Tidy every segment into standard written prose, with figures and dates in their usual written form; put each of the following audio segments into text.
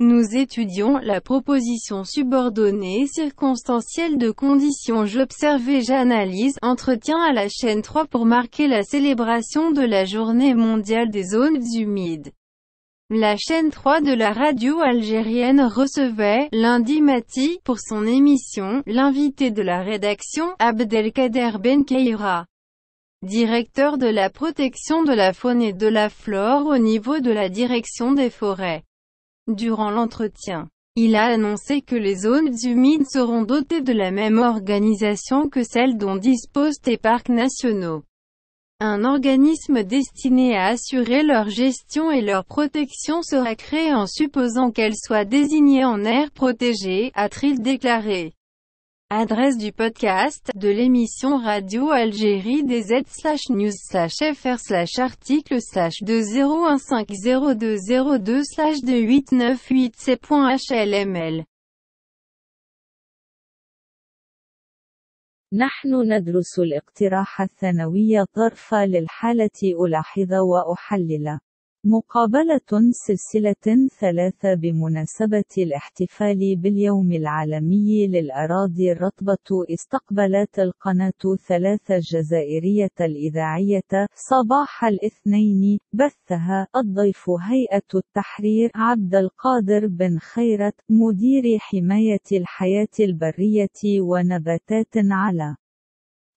Nous étudions la proposition subordonnée circonstancielle de conditions. J'observe et j'analyse. Entretien à la chaîne 3 pour marquer la célébration de la Journée mondiale des zones humides. La chaîne 3 de la radio algérienne recevait, lundi matin, pour son émission, l'invité de la rédaction, Abdelkader Benkeira, directeur de la protection de la faune et de la flore au niveau de la direction des forêts. Durant l'entretien, il a annoncé que les zones humides seront dotées de la même organisation que celles dont disposent les parcs nationaux. Un organisme destiné à assurer leur gestion et leur protection sera créé en supposant qu'elles soient désignées en aire protégée, a-t-il déclaré. Adresse du podcast, de l'émission Radio Algérie DZ/news/fr/article/201502002/2898c.hlml. نحن ندرس الاقتراح الثانوي ظرف للحالة ألاحظ وأحلل. مقابلة سلسلة 3 بمناسبة الاحتفال باليوم العالمي للأراضي الرطبة. استقبلت القناة 3 الجزائرية الإذاعية صباح الاثنين. بثها الضيف هيئة التحرير عبد القادر بن خيرت، مدير حماية الحياة البرية ونباتات على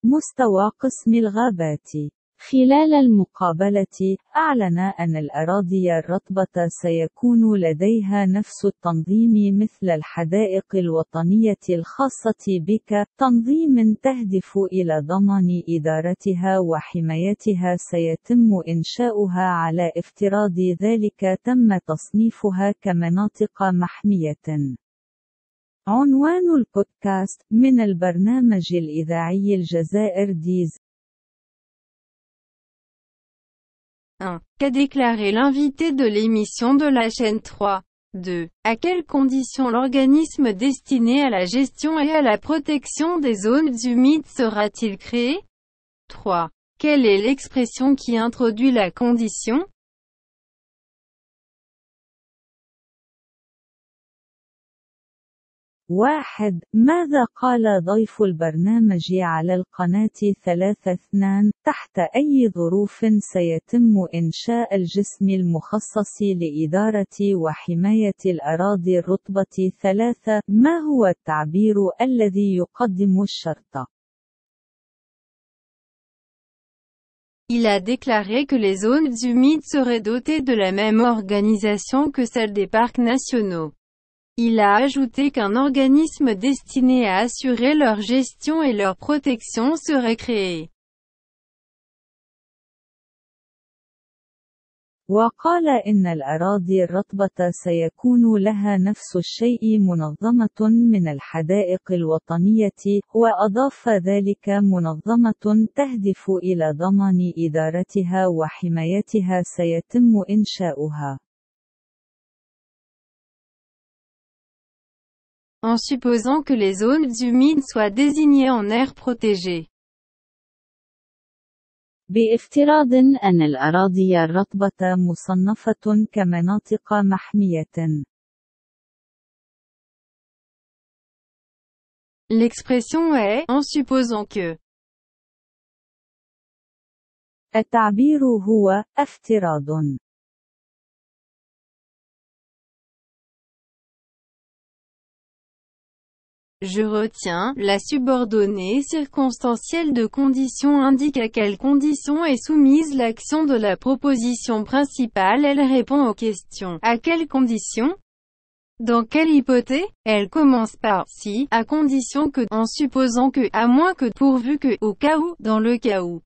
مستوى قسم الغابات. خلال المقابلة، أعلن أن الأراضي الرطبة سيكون لديها نفس التنظيم مثل الحدائق الوطنية الخاصة بك، تنظيم تهدف إلى ضمان إدارتها وحمايتها. سيتم إنشاؤها على افتراض ذلك تم تصنيفها كمناطق محمية. عنوان البودكاست من البرنامج الإذاعي الجزائر ديز. 1. Qu'a déclaré l'invité de l'émission de la chaîne 3? 2. À quelles conditions l'organisme destiné à la gestion et à la protection des zones humides sera-t-il créé? 3. Quelle est l'expression qui introduit la condition? واحد. ماذا قال ضيف البرنامج على القناة 3؟ 2. تحت أي ظروف سيتم إنشاء الجسم المخصص لإدارة وحماية الأراضي الرطبة؟ 3. ما هو التعبير الذي يقدم الشرط؟ Il a déclaré que les zones humides seraient dotées de la même organisation que celles des parcs nationaux. Il a ajouté qu'un organisme destiné à assurer leur gestion et leur protection serait créé. وقال إن الأراضي الرطبة سيكون لها نفس الشيء منظمة من الحدائق الوطنية، وأضاف ذلك منظمة تهدف إلى ضمان إدارتها وحمايتها. سيتم إنشاؤها. En supposant que les zones humides soient désignées en aire protégée. بافتراض أن الأراضي الرطبة مصنفة كمناطق محمية. L'expression est, en supposant que. التعبير هو افتراض. Je retiens, la subordonnée circonstancielle de conditions indique à quelles conditions est soumise l'action de la proposition principale. Elle répond aux questions. À quelles conditions? Dans quelle hypothèse? Elle commence par si, à condition que, en supposant que, à moins que, pourvu que, au cas où, dans le cas où.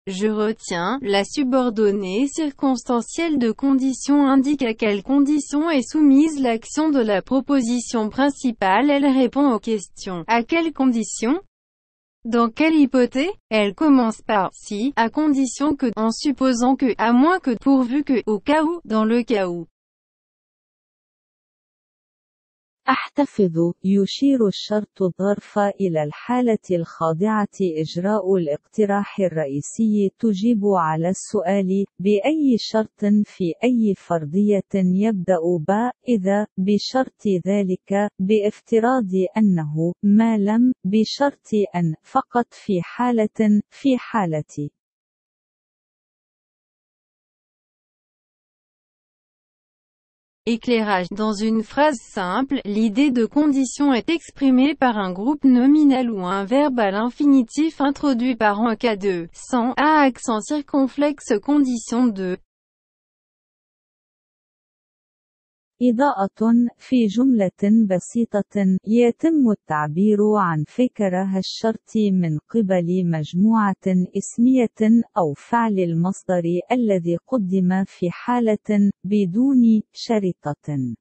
Je retiens, la subordonnée circonstancielle de conditions indique à quelles conditions est soumise l'action de la proposition principale. Elle répond aux questions. À quelles conditions? Dans quelle hypothèse? Elle commence par si, à condition que, en supposant que, à moins que, pourvu que, au cas où, dans le cas où. أحتفظ. يشير الشرط ظرف إلى الحالة الخاضعة إجراء الاقتراح الرئيسي. تجيب على السؤال بأي شرط في أي فرضية يبدأ إذا بشرط ذلك بافتراض أنه ما لم بشرط أن فقط في حالة Éclairage. Dans une phrase simple, l'idée de condition est exprimée par un groupe nominal ou un verbe à l'infinitif introduit par un cas de sans à accent circonflexe condition de. إضاءة. في جملة بسيطة، يتم التعبير عن فكرة الشرط من قبل مجموعة اسمية أو فعل المصدر الذي قدم في حالة بدون شرطة.